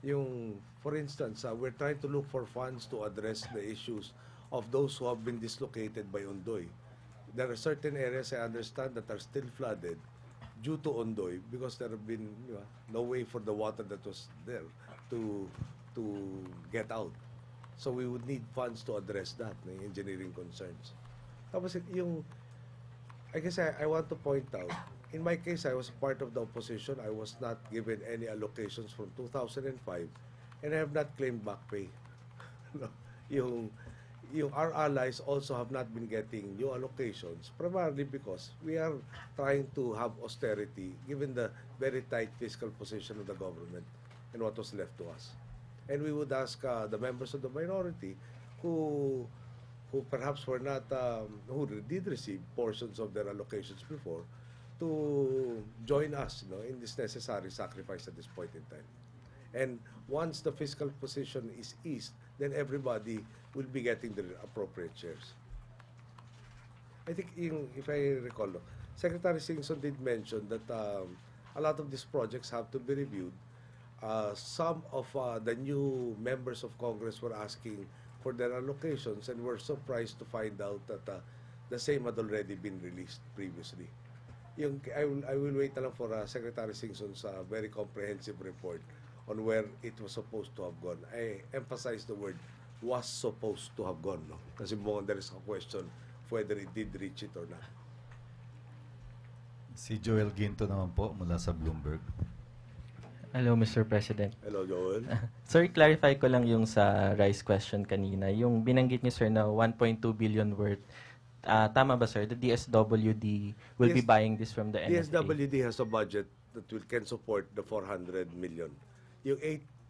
For instance, we're trying to look for funds to address the issues of those who have been dislocated by Ondoy. There are certain areas I understand that are still flooded due to Ondoy because there have been no way for the water that was there to to get out. So we would need funds to address that, the engineering concerns. Tapos I guess I want to point out, in my case, I was part of the opposition. I was not given any allocations from 2005, and I have not claimed back pay. No, our allies also have not been getting new allocations, primarily because we are trying to have austerity given the very tight fiscal position of the government and what was left to us. And we would ask the members of the minority who perhaps were not, who did receive portions of their allocations before, to join us, in this necessary sacrifice at this point in time. And once the fiscal position is eased, then everybody will be getting their appropriate shares. I think, if I recall, Secretary Singson did mention that a lot of these projects have to be reviewed. Some of the new members of Congress were asking for their allocations and were surprised to find out that the same had already been released previously. I will wait na lang for Secretary Singson's very comprehensive report on where it was supposed to have gone. I emphasize the word was supposed to have gone, no? Kasi mukhang there is a question whether it did reach it or not. Si Joel Ginto naman po mula sa Bloomberg. Hello, Mr. President. Hello, Joel. Sir, clarify ko lang yung sa rice question kanina. Yung binanggit niyo, sir, na 1.2 billion worth. Tama ba, sir? The DSWD will be buying this from the NFA? DSWD has a budget that can support the 400 million. Yung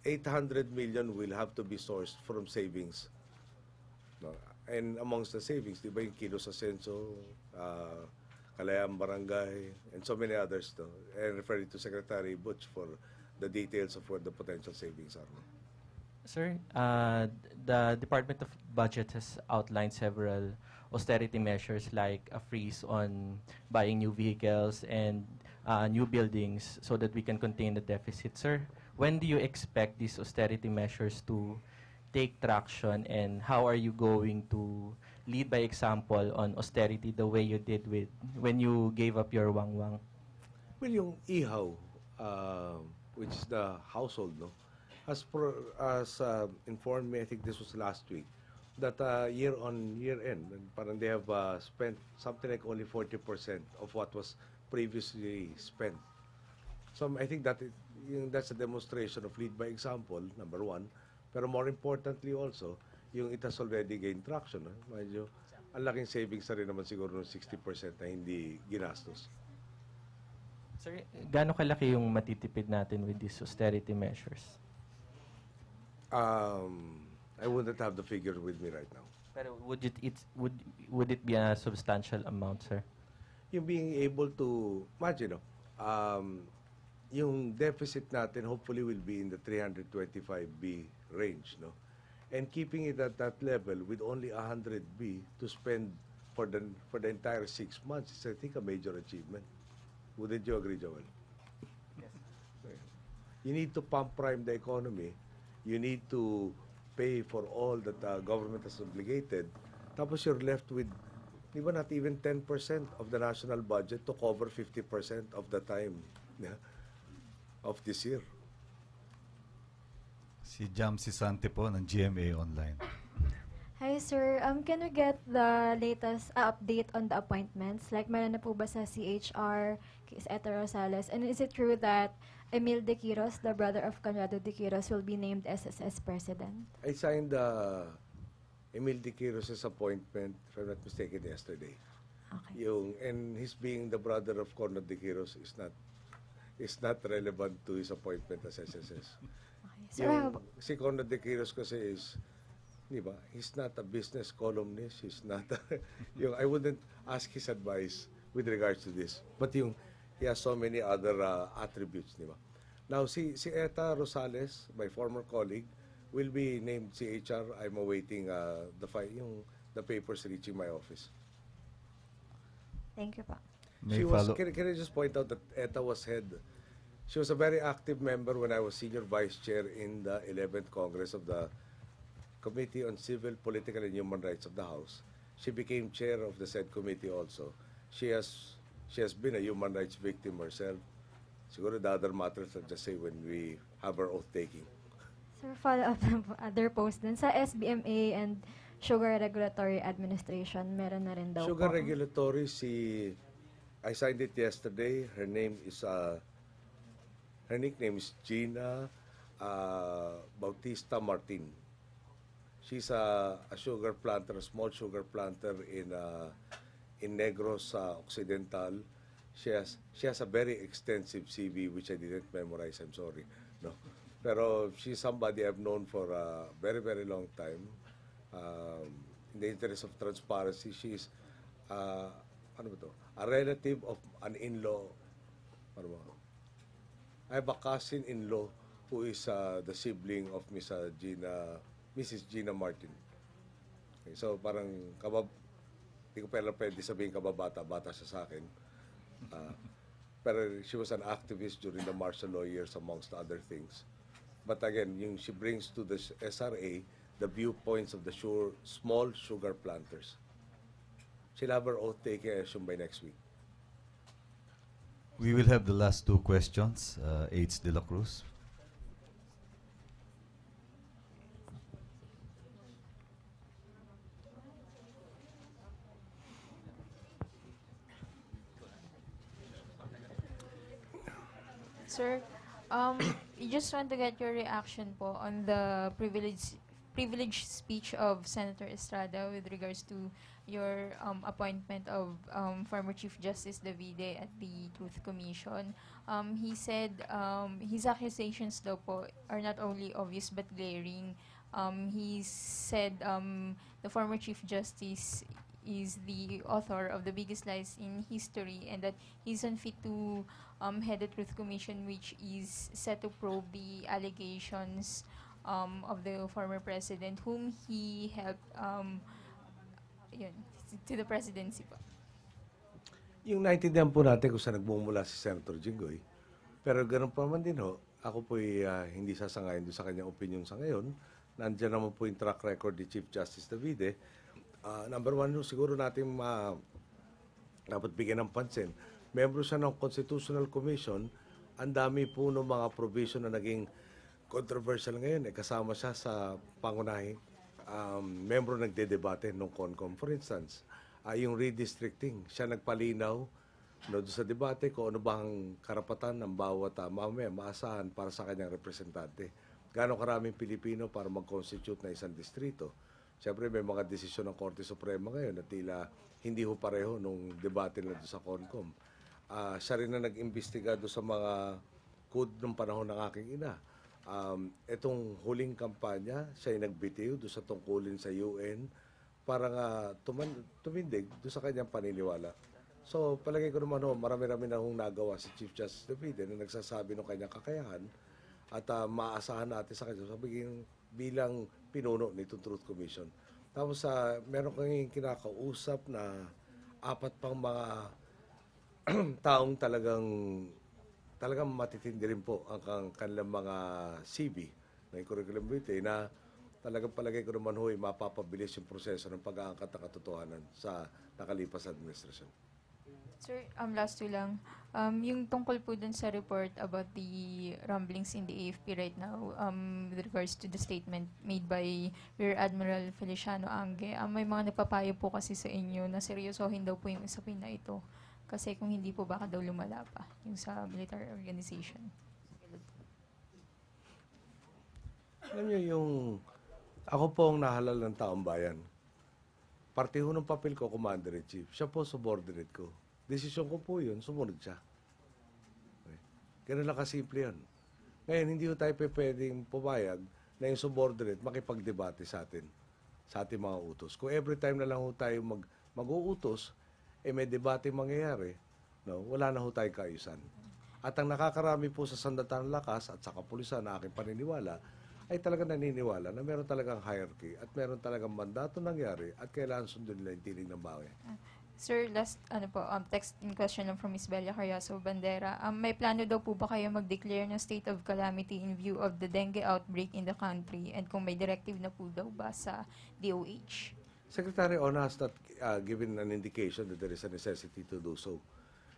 800 million will have to be sourced from savings. No? And amongst the savings, di ba yung Kilos Asenso, Kalayaan Barangay, and so many others. No? And referring to Secretary Butch for the details of where the potential savings are. No? Sir, the Department of Budget has outlined several austerity measures like a freeze on buying new vehicles and new buildings so that we can contain the deficit. Sir, when do you expect these austerity measures to take traction, and how are you going to lead by example on austerity the way you did when you gave up your wangwang? Well, yung ihaw, which is the household, no, has informed me, I think this was last week, that year on year end, parang they have spent something like only 40% of what was previously spent. So I think that's a demonstration of lead by example, number one. Pero more importantly also, yung it has already gained traction. Medyo, ang laking savings na rin naman siguro ng 60% na hindi ginastos. Sir, gaano kalaki yung matitipid natin with these austerity measures? I wouldn't have the figure with me right now. Pero would it be a substantial amount, sir? Yung being able to, imagine, yung deficit natin hopefully will be in the 325B range, no? And keeping it at that level with only 100B to spend for the entire 6 months is, I think, a major achievement. Wouldn't you agree, Joel? Yes. You need to pump prime the economy. You need to pay for all that the government has obligated. Tapos you're left with, di ba, not even 10% of the national budget to cover 50% of the time of this year. Si Jamsi Sante po ng GMA Online. Hi, sir. Can we get the latest update on the appointments? Like, meron na po ba sa CHR, kay Eta Rosales? And is it true that Emil De Quiros, the brother of Conrado De Quiros, will be named SSS president? I signed Emil De Quiros' appointment, if I'm not mistaken, yesterday. Okay. And his being the brother of Conrado De Quiros is not relevant to his appointment as SSS. Okay. Sir, Si Conrado De Quiros kasi is, di ba, he's not a business columnist. He's not, I wouldn't ask his advice with regards to this. But he has so many other attributes, di ba? Now, si Eta Rosales, my former colleague, will be named CHR. I'm awaiting the papers reaching my office. thank you po. May She was, follow- can I just point out that Eta was head, She was a very active member when I was senior vice chair in the 11th Congress of the Committee on Civil, Political, and Human Rights of the House. She became chair of the said committee also. She has been a human rights victim herself. Siguro the other matters I'll just say when we have our oath taking. Sir, follow up na po, other post din. Sa SBMA and Sugar Regulatory Administration, meron na rin daw Sugar po. Regulatory, I signed it yesterday. Her nickname is Gina Bautista Martin. She's a sugar planter, a small sugar planter in Negros Occidental. She has a very extensive CV which I didn't memorize. I'm sorry. No, pero she's somebody I've known for a very very long time. In the interest of transparency, she's a relative of an in-law. I have a cousin-in-law who is the sibling of Mrs. Gina Martin. Okay, so parang hindi ko pwede sabihin kababata-bata siya sa akin. Pero she was an activist during the martial law years amongst other things. But again, she brings to the SRA the viewpoints of the small sugar planters. She'll have her oath taken, I assume, by next week. We will have the last two questions. H. De La Cruz. Sir, you just want to get your reaction po on the privileged speech of Senator Estrada with regards to your appointment of former Chief Justice Davide at the Truth Commission. He said his accusations daw po are not only obvious but glaring. He said the former Chief Justice is the author of the biggest lies in history and that he's unfit to head the Truth Commission, which is set to probe the allegations of the former president whom he helped yun, to the presidency po. Yung naintindihan po natin kung saan nagmumula si Senator Jinggoy. Pero ganun pa man din ako po'y hindi sasangayon doon sa kanyang opinion sa ngayon. Nandiyan naman po yung track record ni Chief Justice Davide. Number one, siguro natin dapat bigyan ng pansin. Membro siya ng Constitutional Commission. Ang dami po ng mga provision na naging controversial ngayon. Kasama siya sa pangunahing membro nagdedebate ng CONCOM. For instance, yung redistricting. Siya nagpalinaw doon sa debate kung ano bang karapatan ng bawat mamaya maasahan para sa kanyang representante. Gaano karaming Pilipino para mag-constitute na isang distrito. Siyempre may mga desisyon ng Korte Suprema ngayon na tila hindi ho pareho nung debate nila doon sa CONCOM. Siya rin na nag-imbestiga doon sa mga code ng panahon ng aking ina. Itong huling kampanya, siya ay nagbitiw doon sa tungkulin sa UN para nga tumindig doon sa kanyang paniniwala. So palagay ko naman marami-rami na hong nagawa si Chief Justice Davide na nagsasabi ng kanyang kakayahan at maaasahan natin sa kanya bilang pinuno nitong Truth Commission. Tapos meron kang kinakausap na 4 pang mga taong talagang matitindi rin po ang kanilang mga CV na curriculum vitae na talagang palagay ko naman mapapabilis yung proseso ng pag-aangkat ng katotohanan sa nakalipas na administrasyon. Sir, last two lang. Yung tungkol po dun sa report about the rumblings in the AFP right now, with regards to the statement made by Rear Admiral Feliciano Ange, may mga nagpapayo po kasi sa inyo na seryosohin daw po yung usapin na ito. Kasi kung hindi po, baka daw lumala pa yung sa military organization. Alam niyo, ako po ang nahalal ng taong bayan. Parte ho ng papel ko, Commander-in-Chief. Siya po subordinate ko. Desisyon ko po yun, sumunod siya. Okay. Ganun lang kasimple yun. Ngayon, hindi ho tayo pwedeng pumayag na yung subordinate makipagdebate sa atin, sa ating mga utos. Kung every time na lang ho tayo mag-uutos, may debate mangyayari, wala na ho tayong kaayusan. At ang nakakarami po sa sandatang lakas at sa kapulisan na aking paniniwala, ay talagang naniniwala na meron talagang hierarchy at meron talagang mandato nangyari at kailangan sundin nila yung tiling ng bawi. Sir, last text in question lang from Ms. Bella Carriazo Bandera. May plano daw po ba kayo mag-declare ng state of calamity in view of the dengue outbreak in the country, and kung may directive na po daw ba sa DOH? Secretary Ona has not given an indication that there is a necessity to do so.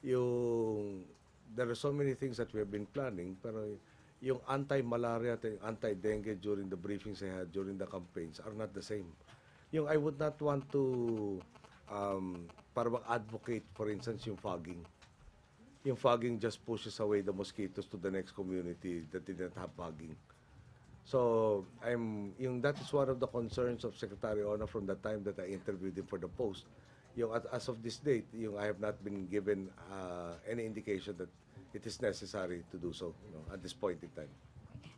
There are so many things that we have been planning, pero yung anti-malaria at yung anti-dengue during the briefings I had during the campaigns are not the same. I would not want to para mag-advocate, for instance, yung fogging. Yung fogging just pushes away the mosquitoes to the next community that didn't have fogging. So, that is one of the concerns of Secretary Ona from the time that I interviewed him for the post. As of this date, I have not been given any indication that it is necessary to do so, at this point in time.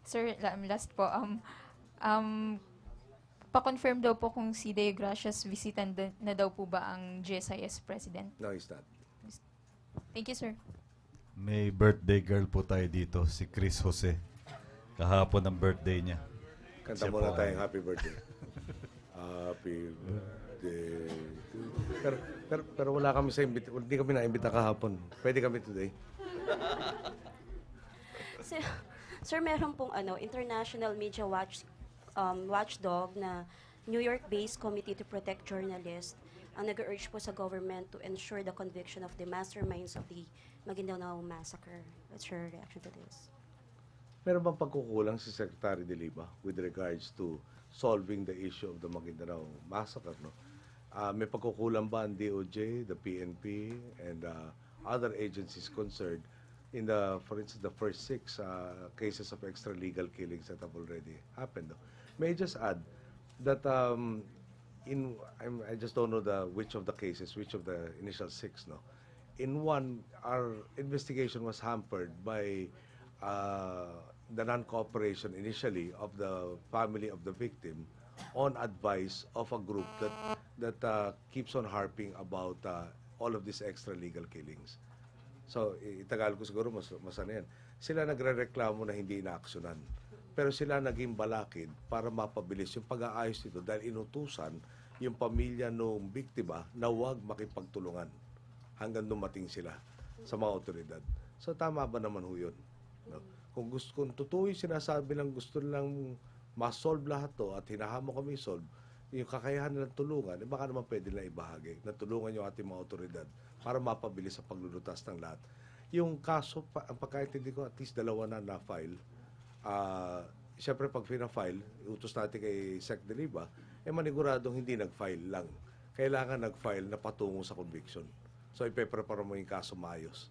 Sir, last po, pa-confirm daw po kung si Deo Gracias visitan na daw po ba ang GSIS President? No, he's not. Thank you, sir. May birthday girl po tayo dito, si Chris Jose. Kahapon ang birthday niya. Kanta Siya muna po tayong ay- happy birthday. Happy birthday. Pero wala kami hindi kami naimbita kahapon. Pwede kami today. Sir, meron pong international media watchdog na New York-based Committee to Protect Journalists ang nag-urge po sa government to ensure the conviction of the masterminds of the Maguindanao Massacre. What's your reaction to this? Meron bang pagkukulang si Secretary De Liba with regards to solving the issue of the Maguindanao Massacre? No? May pagkukulang ba ang DOJ, the PNP, and other agencies concerned in for instance, the first 6 cases of extralegal killings that have already happened? No? May I just add that I just don't know which of the cases, which of the initial 6, no? In one, our investigation was hampered by the non-cooperation initially of the family of the victim on advice of a group that keeps on harping about all of these extralegal killings. So, itagalog ko siguro mas ano yan. Sila nagrereklamo na hindi inaaksyonan. Pero sila naging balakid para mapabilis yung pag-aayos nito dahil inutusan yung pamilya ng biktima na huwag makipagtulungan hanggang dumating sila sa mga otoridad. So, tama ba naman ho yun? No? Kung totoo yung sinasabi lang gusto lang ma-solve lahat to at hinahamo kami solve, yung kakayahan nilang tulungan, baka naman pwede nila ibahagi na tulungan yung ating mga otoridad para mapabilis sa paglulutas ng lahat. Yung kaso, ang pagkaintindi ko, at least 2 na file. Siyempre, pag fina-file, utos natin kay Sec. De Liba, maniguradong hindi nag-file lang. Kailangan nag-file na patungo sa conviction. So, ipeprepara mo yung kaso maayos.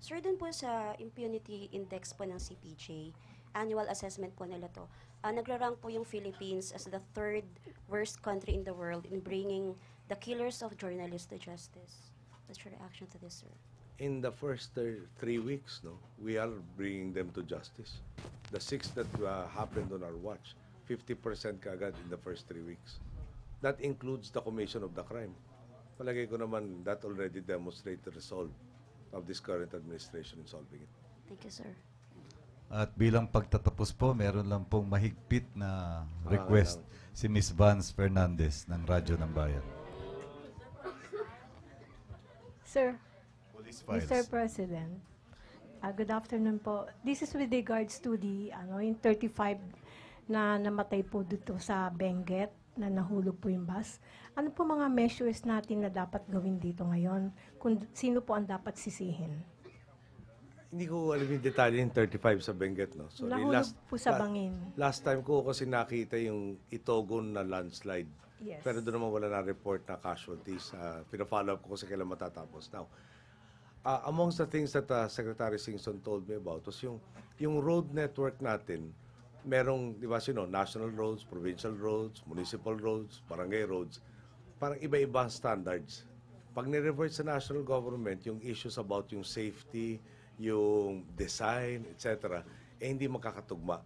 Sir, dun po sa impunity index po ng CPJ, annual assessment po nila to, nagra-rank po yung Philippines as the 3rd worst country in the world in bringing the killers of journalists to justice. What's your reaction to this, sir? In the first 3 weeks, no, we are bringing them to justice. The 6 that happened on our watch, 50% kagad in the first 3 weeks. That includes the commission of the crime. Palagay ko naman that already demonstrates the resolve of this current administration in solving it. Thank you, sir. At bilang pagtatapos po, meron lang pong mahigpit na request si Ms. Vance Fernandez ng Radyo ng Bayan. Sir, Police files. Mr. President, good afternoon po. This is with regards to the yung 35 na namatay po dito sa Benguet na nahulog po yung bus. Ano po mga measures natin na dapat gawin dito ngayon? Kung sino po ang dapat sisihin? Hindi ko alam yung detalye yung 35 sa Benguet, no? So, Nahulog po sa bangin. Last time ko kasi nakita yung Itogon na landslide. Yes. Pero doon naman wala na report na casualties. Pina-follow up ko kasi kailan matatapos. Now, amongst the things that Secretary Singson told me about was yung road network natin, merong, di ba, national roads, provincial roads, municipal roads, barangay roads, parang iba-iba ang standards. Pag nirevert sa national government, yung issues about yung safety, yung design, etc., hindi makakatugma.